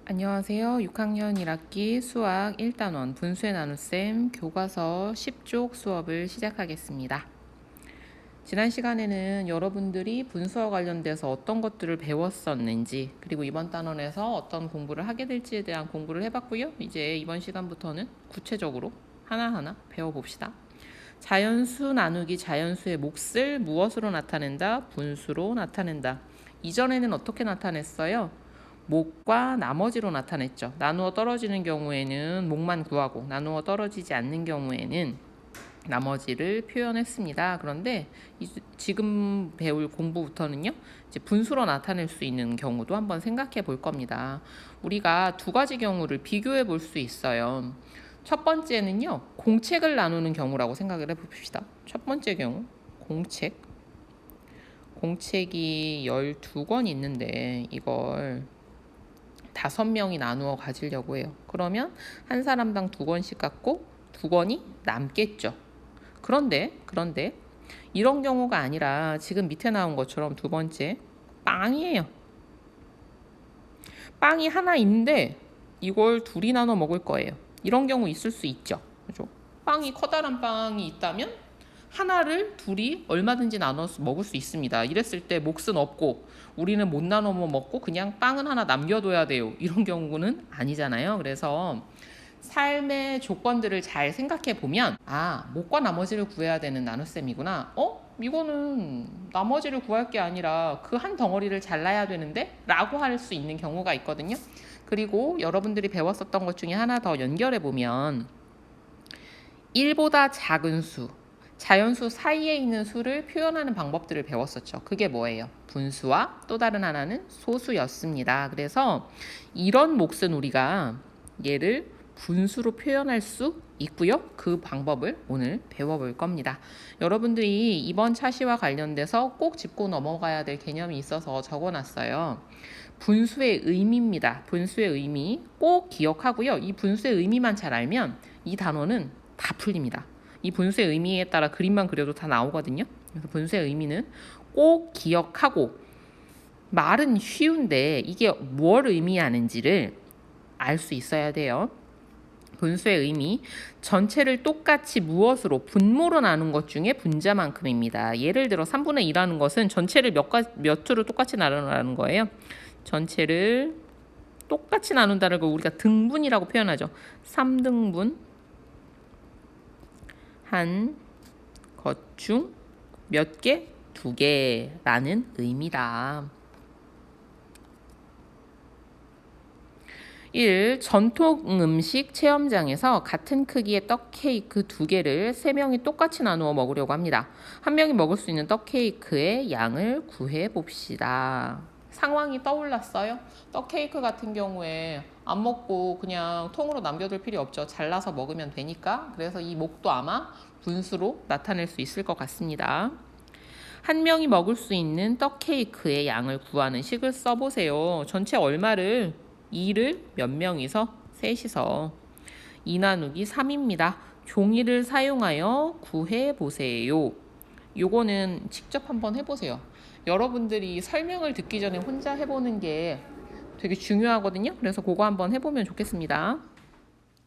안녕하세요. 6학년 1학기 수학 1단원 분수의 나눗셈 교과서 10쪽 수업을 시작하겠습니다. 지난 시간에는 여러분들이 분수와 관련돼서 어떤 것들을 배웠었는지, 그리고 이번 단원에서 어떤 공부를 하게 될지에 대한 공부를 해봤고요. 이제 이번 시간부터는 구체적으로 하나하나 배워봅시다. 자연수 나누기 자연수의 몫을 무엇으로 나타낸다? 분수로 나타낸다. 이전에는 어떻게 나타냈어요? 목과 나머지로 나타냈죠. 나누어 떨어지는 경우에는 목만 구하고 나누어 떨어지지 않는 경우에는 나머지를 표현했습니다. 그런데 지금 배울 공부부터는요, 이제 분수로 나타낼 수 있는 경우도 한번 생각해 볼 겁니다. 우리가 두 가지 경우를 비교해 볼 수 있어요. 첫 번째는요, 공책을 나누는 경우라고 생각을 해봅시다. 첫 번째 경우, 공책이 12권 있는데 이걸 5명이 나누어 가지려고 해요. 그러면 한 사람당 2권씩 갖고 2권이 남겠죠. 그런데 이런 경우가 아니라 지금 밑에 나온 것처럼 두 번째 빵이에요. 빵이 하나 있는데 이걸 둘이 나눠 먹을 거예요. 이런 경우 있을 수 있죠. 그죠? 빵이 커다란 빵이 있다면 하나를 둘이 얼마든지 나눠서 먹을 수 있습니다. 이랬을 때 몫은 없고 우리는 못 나눠 먹고 그냥 빵은 하나 남겨둬야 돼요. 이런 경우는 아니잖아요. 그래서 삶의 조건들을 잘 생각해 보면 목과 나머지를 구해야 되는 나눗셈이구나. 이거는 나머지를 구할 게 아니라 그 한 덩어리를 잘라야 되는데? 라고 할 수 있는 경우가 있거든요. 그리고 여러분들이 배웠었던 것 중에 하나 더 연결해 보면 1보다 작은 수, 자연수 사이에 있는 수를 표현하는 방법들을 배웠었죠. 그게 뭐예요? 분수와 또 다른 하나는 소수였습니다. 그래서 이런 몫은 우리가 얘를 분수로 표현할 수 있고요. 그 방법을 오늘 배워볼 겁니다. 여러분들이 이번 차시와 관련돼서 꼭 짚고 넘어가야 될 개념이 있어서 적어놨어요. 분수의 의미입니다. 분수의 의미 꼭 기억하고요. 이 분수의 의미만 잘 알면 이 단원은 다 풀립니다. 이 분수의 의미에 따라 그림만 그려도 다 나오거든요. 그래서 분수의 의미는 꼭 기억하고, 말은 쉬운데 이게 뭘 의미하는지를 알 수 있어야 돼요. 분수의 의미, 전체를 똑같이 무엇으로 분모로 나눈 것 중에 분자만큼입니다. 예를 들어 3분의 2라는 것은 전체를 몇으로 똑같이 나누라는 거예요. 전체를 똑같이 나눈다는 걸 우리가 등분이라고 표현하죠. 3등분 한 것 중 몇 개? 2개라는 의미다. 1. 전통 음식 체험장에서 같은 크기의 떡 케이크 2개를 3명이 똑같이 나누어 먹으려고 합니다. 한 명이 먹을 수 있는 떡 케이크의 양을 구해 봅시다. 상황이 떠올랐어요? 떡 케이크 같은 경우에 안 먹고 그냥 통으로 남겨둘 필요 없죠. 잘라서 먹으면 되니까. 그래서 이 목도 아마 분수로 나타낼 수 있을 것 같습니다. 한 명이 먹을 수 있는 떡 케이크의 양을 구하는 식을 써보세요. 전체 얼마를 2를 몇 명이서? 셋이서 2 나누기 3입니다. 종이를 사용하여 구해보세요. 요거는 직접 한번 해보세요. 여러분들이 설명을 듣기 전에 혼자 해보는 게 되게 중요하거든요. 그래서 그거 한번 해보면 좋겠습니다.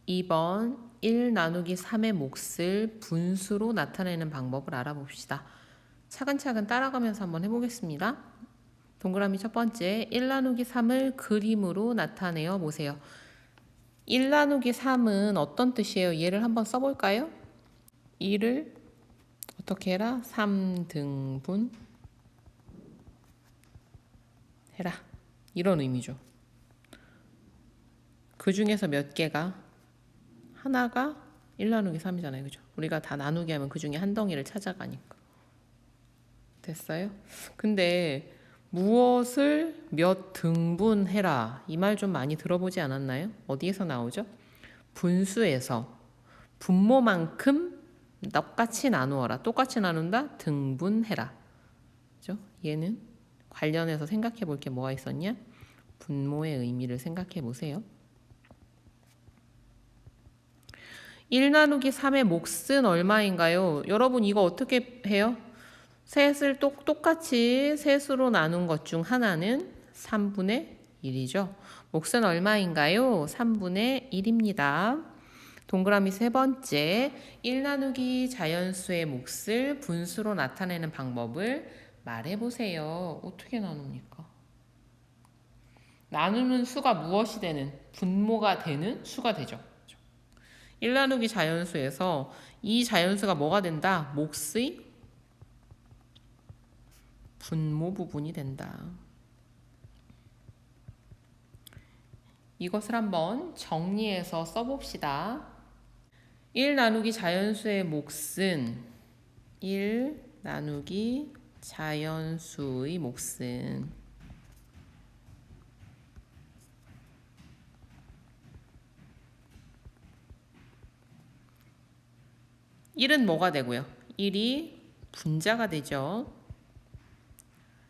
2번 1 나누기 3의 몫을 분수로 나타내는 방법을 알아봅시다. 차근차근 따라가면서 한번 해보겠습니다. 동그라미 첫 번째 1 나누기 3을 그림으로 나타내어 보세요. 1 나누기 3은 어떤 뜻이에요? 얘를 한번 써볼까요? 1을 어떻게 해라? 3등분 해라. 이런 의미죠. 그 중에서 몇 개가? 하나가 1 나누기 3이잖아요. 그죠? 우리가 다 나누기 하면 그 중에 한 덩이를 찾아가니까. 됐어요? 근데 무엇을 몇 등분해라. 이 말 좀 많이 들어보지 않았나요? 어디에서 나오죠? 분수에서 분모만큼 똑같이 나누어라. 똑같이 나눈다? 등분해라. 그죠? 얘는 관련해서 생각해 볼 게 뭐가 있었냐? 분모의 의미를 생각해 보세요. 1 나누기 3의 몫은 얼마인가요? 여러분 이거 어떻게 해요? 셋을 똑같이 셋으로 나눈 것 중 하나는 3분의 1이죠. 몫은 얼마인가요? 3분의 1입니다. 동그라미 세 번째, 1 나누기 자연수의 몫을 분수로 나타내는 방법을 말해보세요. 어떻게 나눕니까? 나누는 수가 무엇이 되는, 분모가 되는 수가 되죠. 1 나누기 자연수에서 이 자연수가 뭐가 된다? 몫의 분모 부분이 된다. 이것을 한번 정리해서 써봅시다. 1 나누기 자연수의 몫은 1 나누기 자연수의 몫은 1은 뭐가 되고요? 1이 분자가 되죠.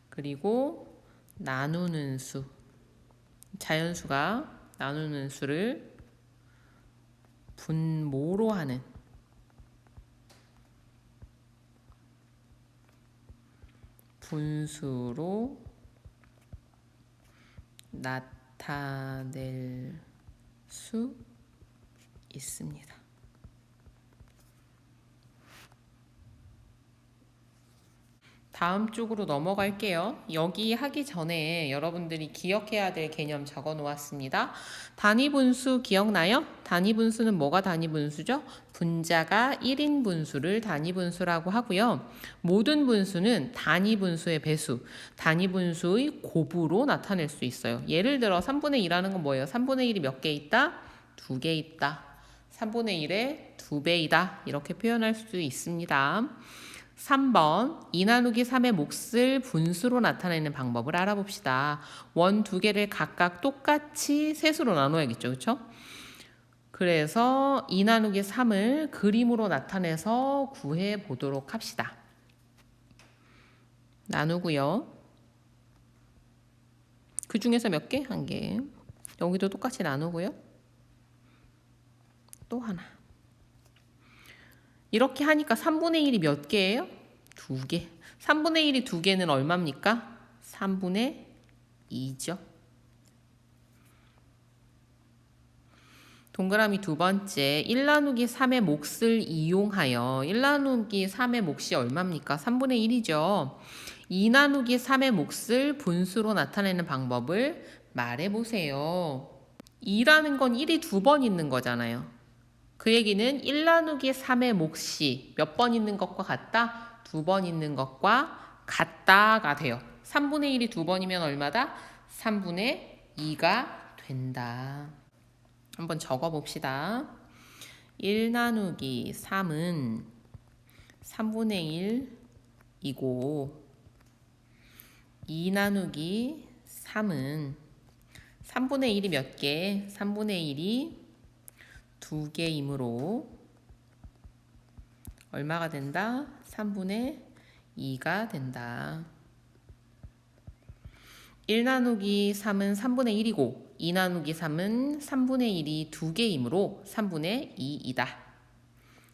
그리고 나누는 수, 자연수가 나누는 수를 분모로 하는 분수로 나타낼 수 있습니다. 다음 쪽으로 넘어갈게요. 여기 하기 전에 여러분들이 기억해야 될 개념 적어 놓았습니다. 단위분수 기억나요? 단위분수는 뭐가 단위분수죠? 분자가 1인 분수를 단위분수라고 하고요. 모든 분수는 단위분수의 배수, 단위분수의 곱으로 나타낼 수 있어요. 예를 들어 3분의 1하는 건 뭐예요? 3분의 1이 몇 개 있다? 2개 있다. 3분의 1의 2배이다. 이렇게 표현할 수 있습니다. 3번 2 나누기 3의 몫을 분수로 나타내는 방법을 알아봅시다. 원 두 개를 각각 똑같이 셋으로 나눠야겠죠. 그렇죠? 그래서 2 나누기 3을 그림으로 나타내서 구해 보도록 합시다. 나누고요. 그 중에서 몇 개? 한 개. 여기도 똑같이 나누고요. 또 하나. 이렇게 하니까 3분의 1이 몇 개예요? 2개. 3분의 1이 2개는 얼마입니까? 3분의 2죠. 동그라미 두 번째, 1 나누기 3의 몫을 이용하여 1 나누기 3의 몫이 얼마입니까? 3분의 1이죠. 2 나누기 3의 몫을 분수로 나타내는 방법을 말해보세요. 2라는 건 1이 2번 있는 거잖아요. 그 얘기는 1 나누기 3의 몫이 몇 번 있는 것과 같다? 2번 있는 것과 같다가 돼요. 3분의 1이 2번이면 얼마다? 3분의 2가 된다. 한번 적어봅시다. 1 나누기 3은 3분의 1이고 2 나누기 3은 3분의 1이 몇 개? 3분의 1이 2개이므로 얼마가 된다? 3분의 2가 된다. 1 나누기 3은 3분의 1이고 2 나누기 3은 3분의 1이 2개이므로 3분의 2이다.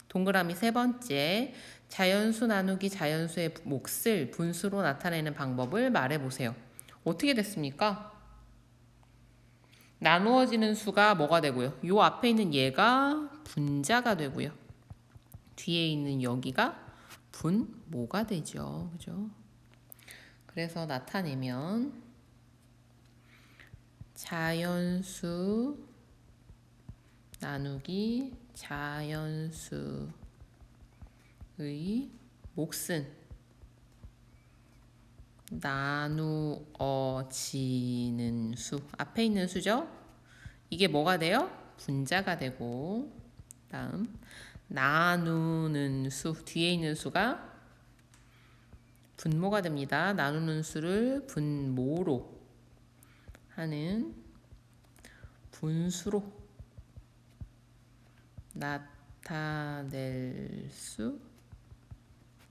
동그라미 세 번째, 자연수 나누기 자연수의 몫을 분수로 나타내는 방법을 말해보세요. 어떻게 됐습니까? 나누어지는 수가 뭐가 되고요? 요 앞에 있는 얘가 분자가 되고요. 뒤에 있는 여기가 분모가 되죠. 그죠? 그래서 나타내면 자연수 나누기 자연수의 몫은 나누어지는 수, 앞에 있는 수죠? 이게 뭐가 돼요? 분자가 되고, 다음 나누는 수, 뒤에 있는 수가 분모가 됩니다. 나누는 수를 분모로 하는 분수로 나타낼 수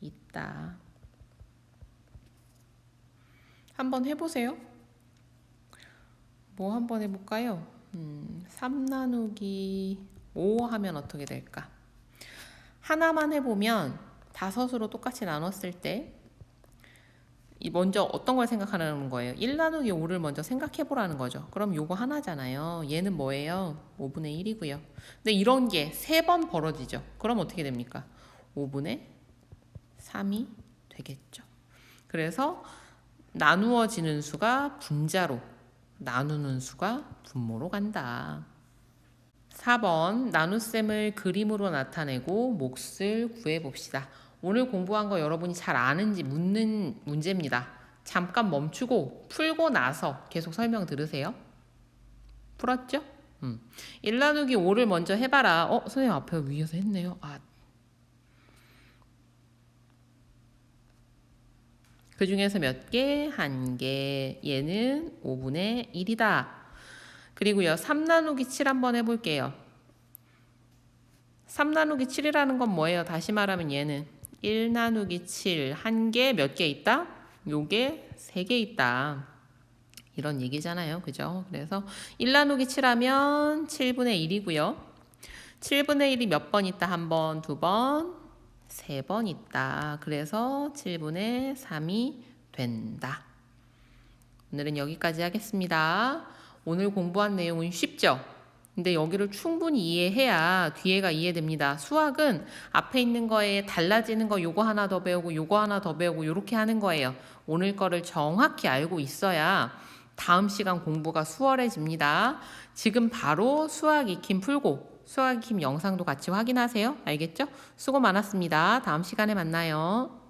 있다. 한번 해보세요. 뭐 한번 해볼까요? 3 나누기 5 하면 어떻게 될까? 하나만 해보면 5으로 똑같이 나눴을 때 먼저 어떤 걸 생각하는 거예요? 1 나누기 5를 먼저 생각해 보라는 거죠. 그럼 요거 하나잖아요. 얘는 뭐예요? 5분의 1이고요. 근데 이런 게 3번 벌어지죠. 그럼 어떻게 됩니까? 5분의 3이 되겠죠. 그래서 나누어지는 수가 분자로, 나누는 수가 분모로 간다. 4번 나눗셈을 그림으로 나타내고 몫을 구해봅시다. 오늘 공부한 거 여러분이 잘 아는지 묻는 문제입니다. 잠깐 멈추고 풀고 나서 계속 설명 들으세요. 풀었죠? 1 나누기 5를 먼저 해봐라. 선생님 앞에 위에서 했네요. 그 중에서 몇 개? 1개. 얘는 5분의 1이다. 그리고요, 3 나누기 7 한번 해볼게요. 3 나누기 7이라는 건 뭐예요? 다시 말하면 얘는 1 나누기 7, 한 개 몇 개 있다? 요게 3개 있다. 이런 얘기잖아요. 그죠? 그래서 1 나누기 7 하면 7분의 1이고요. 7분의 1이 몇 번 있다? 한 번, 두 번, 3번 있다. 그래서 7분의 3이 된다. 오늘은 여기까지 하겠습니다. 오늘 공부한 내용은 쉽죠? 근데 여기를 충분히 이해해야 뒤에가 이해됩니다. 수학은 앞에 있는 거에 달라지는 거 요거 하나 더 배우고 요거 하나 더 배우고 요렇게 하는 거예요. 오늘 거를 정확히 알고 있어야 다음 시간 공부가 수월해집니다. 지금 바로 수학 익힘 풀고 수학 익힘 영상도 같이 확인하세요. 알겠죠? 수고 많았습니다. 다음 시간에 만나요.